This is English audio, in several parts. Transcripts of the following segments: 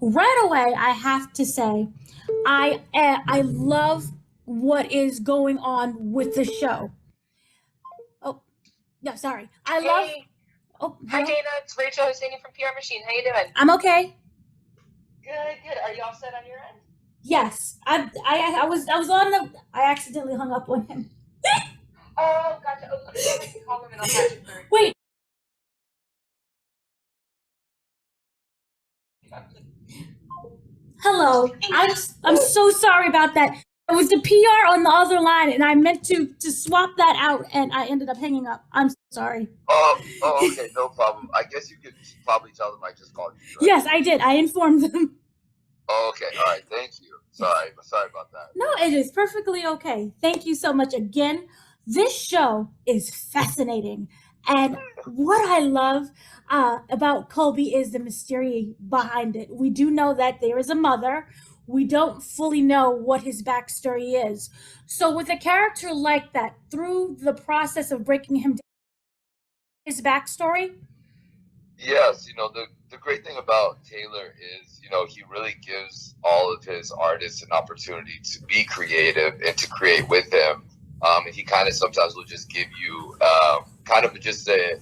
right away, I have to say, I love what is going on with the show. Oh, no, sorry. I love. Hey, Oh, hi hello. Dana, it's Rachel singing from PR Machine. How you doing? I'm okay. Good, good. Are you all set on your end? Yes, I was on the. I accidentally hung up on him. Oh, gotcha. Oh, let me go ahead and call him and I'll patch you through. Wait. Hello. I'm so sorry about that. It was the PR on the other line, and I meant to swap that out, and I ended up hanging up. I'm sorry. Okay, no problem. I guess you could probably tell them I just called you, right? Yes, I did. I informed them. Okay, all right, thank you. Yes. Sorry about that. No, it is perfectly okay. Thank you so much again. This show is fascinating. And what I love about Colby is the mystery behind it. We do know that there is a mother. We don't fully know what his backstory is. So, with a character like that, through the process of breaking him down, his backstory. Yes, the great thing about Taylor is, he really gives all of his artists an opportunity to be creative and to create with him. And he kind of sometimes will just give you kind of just a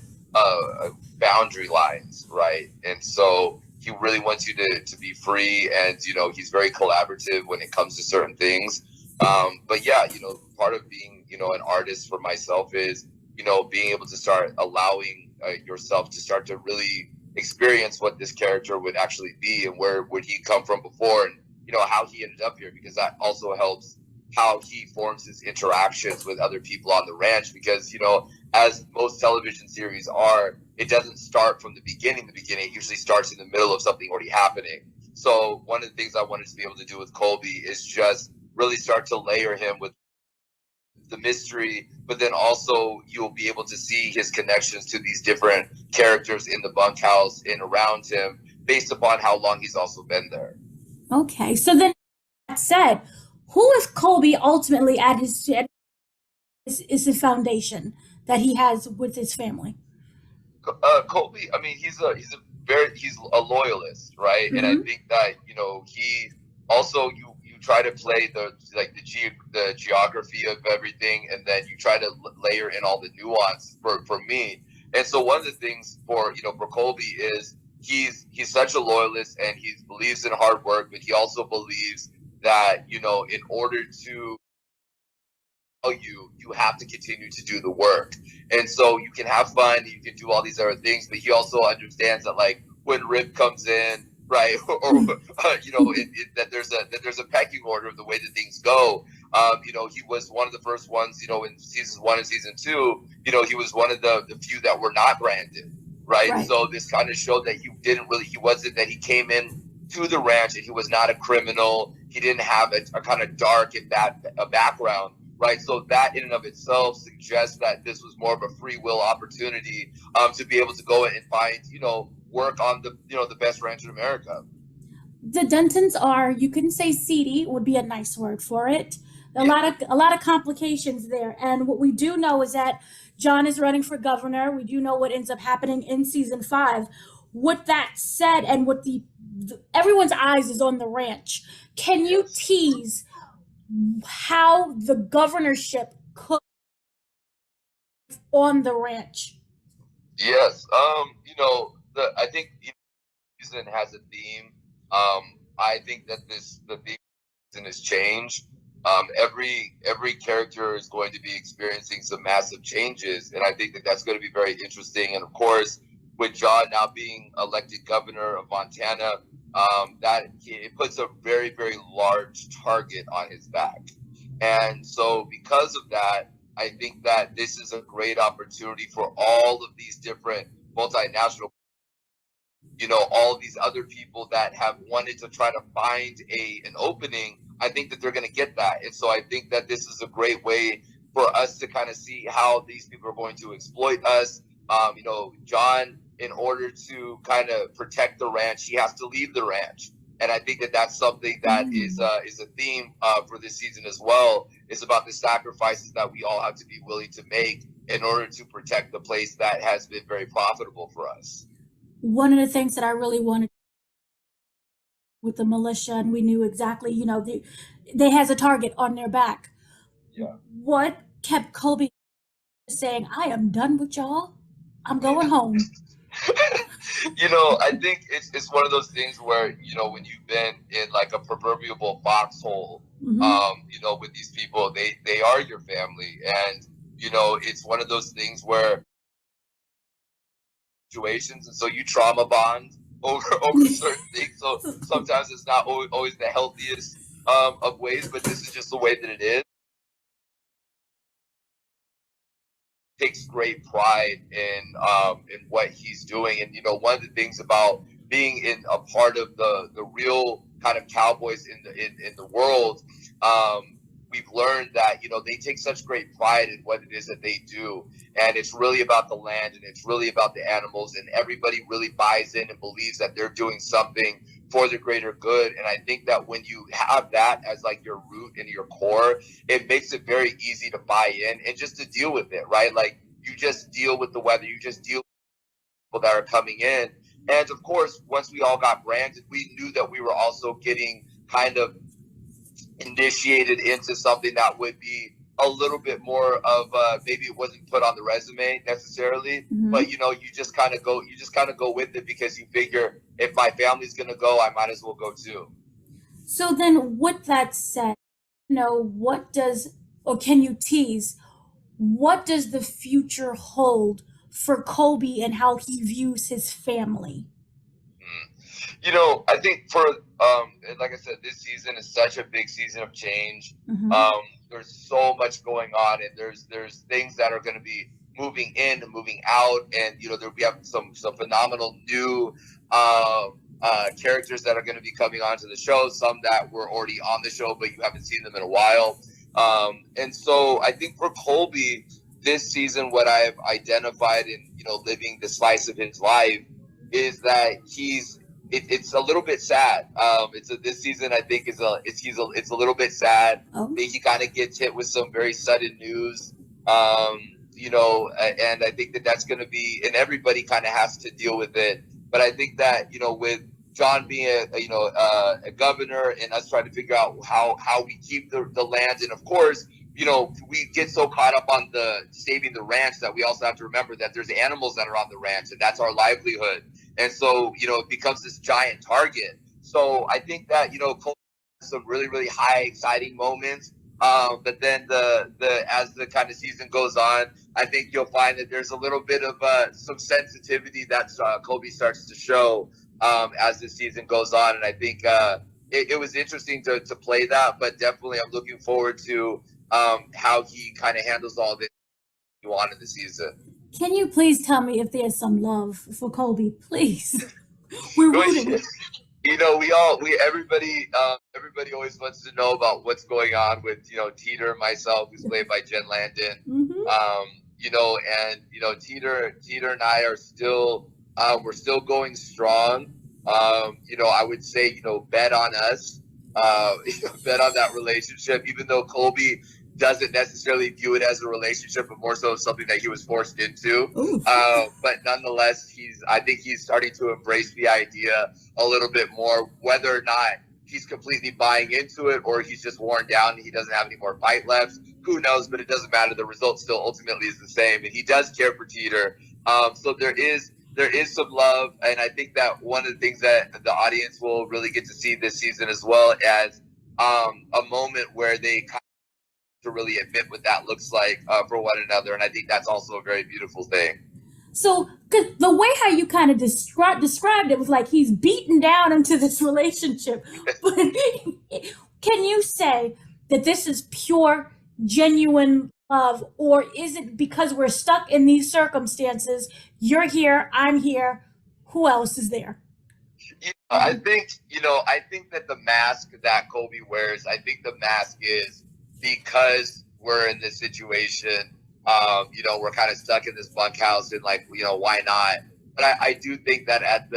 boundary lines, right? And so he really wants you to be free, and he's very collaborative when it comes to certain things. But yeah, part of being an artist for myself is being able to start allowing yourself to start to really experience what this character would actually be and where would he come from before, and how he ended up here, because that also helps how he forms his interactions with other people on the ranch, because as most television series are, it doesn't start from the beginning. It usually starts in the middle of something already happening. So one of the things I wanted to be able to do with Colby is just really start to layer him with the mystery, but then also you'll be able to see his connections to these different characters in the bunkhouse and around him based upon how long he's also been there. Okay, so then that said, who is Colby ultimately at is his foundation that he has with his family? Colby, I mean, he's a loyalist, right? And I Mm-hmm. think that he also you try to play the geography of everything, and then you try to layer in all the nuance for me. And so one of the things for Colby is he's such a loyalist, and he believes in hard work, but he also believes that in order to you have to continue to do the work. And so you can have fun, you can do all these other things, but he also understands that, like, when Rip comes in, right, that there's a pecking order of the way that things go. He was one of the first ones, in seasons 1 and season 2. He was one of the few that were not branded, right? Right. So this kind of showed that he wasn't, that he came in to the ranch and he was not a criminal. He didn't have a kind of dark and bad a background, right? So that in and of itself suggests that this was more of a free will opportunity, to be able to go and find, work on the best ranch in America. The Duntons are, you can say seedy would be a nice word for it. Yeah. A lot of complications there. And what we do know is that John is running for governor. We do know what ends up happening in season 5. With that said, and what the everyone's eyes is on the ranch. Can you Yes. tease how the governorship could on the ranch? Yes. I think each season has a theme. I think that the theme season has changed. Every character is going to be experiencing some massive changes, and I think that that's going to be very interesting. And of course, with John now being elected governor of Montana, that it puts a very, very large target on his back. And so, because of that, I think that this is a great opportunity for all of these different multinational, all of these other people that have wanted to try to find an opening. I think that they're going to get that. And so I think that this is a great way for us to kind of see how these people are going to exploit us. John, in order to kind of protect the ranch, he has to leave the ranch. And I think that that's something that is a theme for this season as well. Is about the sacrifices that we all have to be willing to make in order to protect the place that has been very profitable for us. One of the things that I really wanted with the militia, and we knew exactly, they has a target on their back. Yeah. What kept Colby saying, "I am done with y'all. I'm going home"? I think it's one of those things where, when you've been in like a proverbial foxhole, with these people, they are your family. And, it's one of those things where situations, and so you trauma bond over certain things. So sometimes it's not always the healthiest of ways, but this is just the way that it is. Takes great pride in what he's doing, and one of the things about being in a part of the real kind of cowboys in the world, we've learned that they take such great pride in what it is that they do, and it's really about the land, and it's really about the animals, and everybody really buys in and believes that they're doing something for the greater good. And I think that when you have that as like your root and your core, it makes it very easy to buy in and just to deal with it, right? Like, you just deal with the weather, you just deal with people that are coming in. And of course, once we all got branded, we knew that we were also getting kind of initiated into something that would be a little bit more of maybe it wasn't put on the resume necessarily, but you just kind of go with it, because you figure, if my family's gonna go, I might as well go too. So then, with that said, can you tease, what does the future hold for Colby and how he views his family? I think like I said, this season is such a big season of change. There's so much going on, and there's things that are going to be moving in and moving out, and we have some phenomenal new characters that are going to be coming onto the show. Some that were already on the show, but you haven't seen them in a while. And so I think for Colby this season, what I've identified in living the slice of his life is that it's a little bit sad. This season I think it's a little bit sad. Oh. I think he kind of gets hit with some very sudden news. And I think that's going to be, and everybody kind of has to deal with it. But I think that with John being a governor, and us trying to figure out how we keep the land, and of course, we get so caught up on the saving the ranch that we also have to remember that there's animals that are on the ranch, and that's our livelihood. And so, it becomes this giant target. So I think that, Cole has some really, really high, exciting moments. But then as the kind of season goes on, I think you'll find that there's a little bit of some sensitivity that Colby starts to show as the season goes on. And I think it was interesting to play that, but definitely I'm looking forward to how he kind of handles all this on in the season. Can you please tell me if there's some love for Colby, please? We're rooting. Everybody always wants to know about what's going on with Teeter, myself, who's played by Jen Landon. Teeter and I are still we're still going strong. I would say bet on us, bet on that relationship, even though Colby doesn't necessarily view it as a relationship, but more so something that he was forced into. But nonetheless, I think he's starting to embrace the idea a little bit more, whether or not he's completely buying into it or he's just worn down and he doesn't have any more fight left. Who knows? But it doesn't matter. The result still ultimately is the same, and he does care for Teeter. So there is some love, and I think that one of the things that the audience will really get to see this season, as well as a moment where they kind to really admit what that looks like for one another. And I think that's also a very beautiful thing. So, cause the way how you kind of described it was like he's beaten down into this relationship. But can you say that this is pure, genuine love, or is it because we're stuck in these circumstances? You're here, I'm here. Who else is there? I think that the mask that Colby wears, I think the mask is because we're in this situation, we're kind of stuck in this bunkhouse, and why not? But I do think that at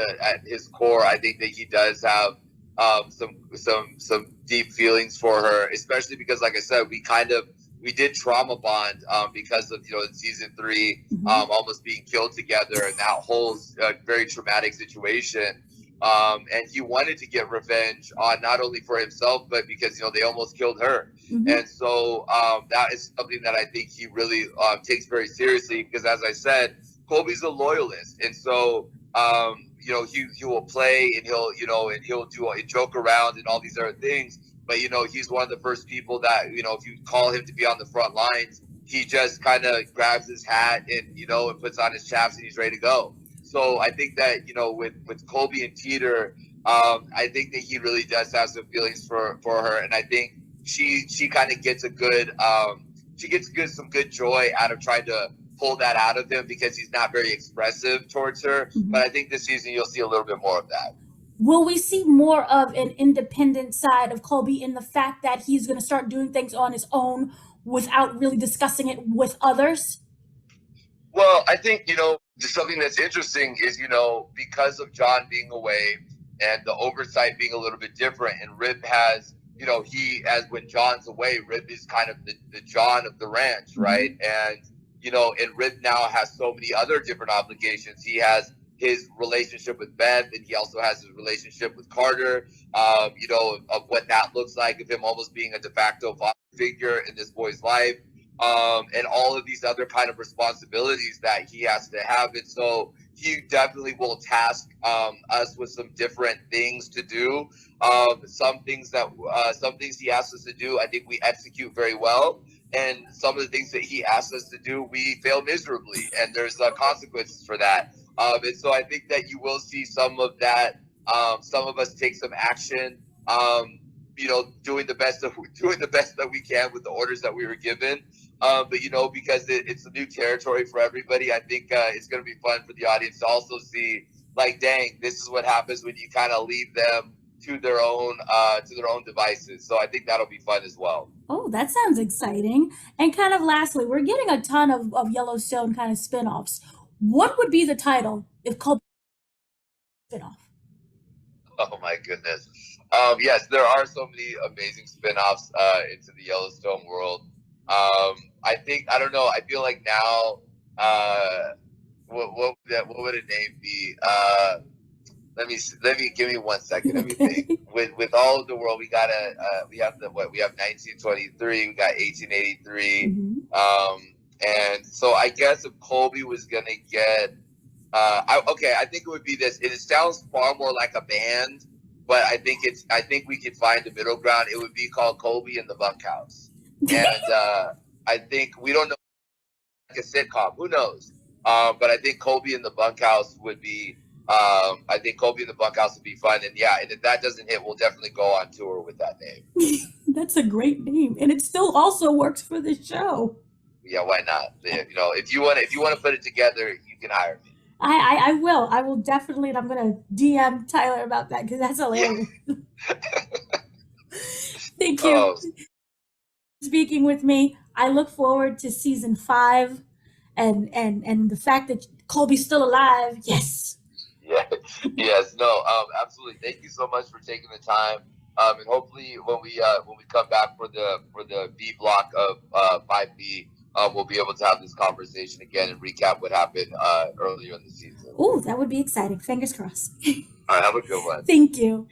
his core, I think that he does have some deep feelings for her, especially because, like I said, we did trauma bond because of in season 3 almost being killed together, and that whole very traumatic situation. And he wanted to get revenge on not only for himself, but because, they almost killed her. Mm-hmm. And so that is something that I think he really takes very seriously, because, as I said, Colby's a loyalist. And so, he will play, and he'll joke around and all these other things. But, he's one of the first people that, if you call him to be on the front lines, he just kind of grabs his hat and, and puts on his chaps and he's ready to go. So I think that, with Colby and Teeter, I think that he really does have some feelings for her. And I think she kind of gets some good joy out of trying to pull that out of him, because he's not very expressive towards her. Mm-hmm. But I think this season you'll see a little bit more of that. Will we see more of an independent side of Colby in the fact that he's going to start doing things on his own without really discussing it with others? Well, I think, just something that's interesting is, because of John being away and the oversight being a little bit different, and Rib has, when John's away, Rib is kind of the John of the ranch, right? And, and Rib now has so many other different obligations. He has his relationship with Beth, and he also has his relationship with Carter, of what that looks like, of him almost being a de facto father figure in this boy's life, and all of these other kind of responsibilities that he has to have. And so he definitely will task us with some different things to do. Some things he asks us to do, I think we execute very well. And some of the things that he asks us to do, we fail miserably, and there's consequences for that. And so I think that you will see some of that. Some of us take some action, doing the best that we can with the orders that we were given. But because it's a new territory for everybody, I think it's going to be fun for the audience to also see, like, dang, this is what happens when you kind of leave them to their own devices. So I think that'll be fun as well. Oh, that sounds exciting. And kind of lastly, we're getting a ton of Yellowstone kind of spinoffs. What would be the title if Colby spinoff? Oh my goodness. Yes, there are so many amazing spinoffs into the Yellowstone world. I don't know. I feel like now, what would a name be? Let me give me 1 second. Let me think. With all of the world, we have 1923, we got 1883. Mm-hmm. And so I guess if Colby was gonna get, I think it would be this. It sounds far more like a band, but I think we could find a middle ground. It would be called Colby and the Bunkhouse. And I think we don't know, like a sitcom. Who knows? But I think Colby and the Bunkhouse would be. I think Colby and the Bunkhouse would be fun. And and if that doesn't hit, we'll definitely go on tour with that name. That's a great name, and it still also works for the show. Yeah, why not? If you want to put it together, you can hire me. I will. I will definitely, and I'm gonna DM Tyler about that, because that's hilarious. Yeah. Thank you. Speaking with me. I look forward to season 5, and the fact that Colby's still alive. Yes. Yeah. Yes. No. Absolutely. Thank you so much for taking the time. And hopefully, when we come back for the B block of 5B, we'll be able to have this conversation again and recap what happened earlier in the season. Oh, that would be exciting. Fingers crossed. All right. Have a good one. Thank you.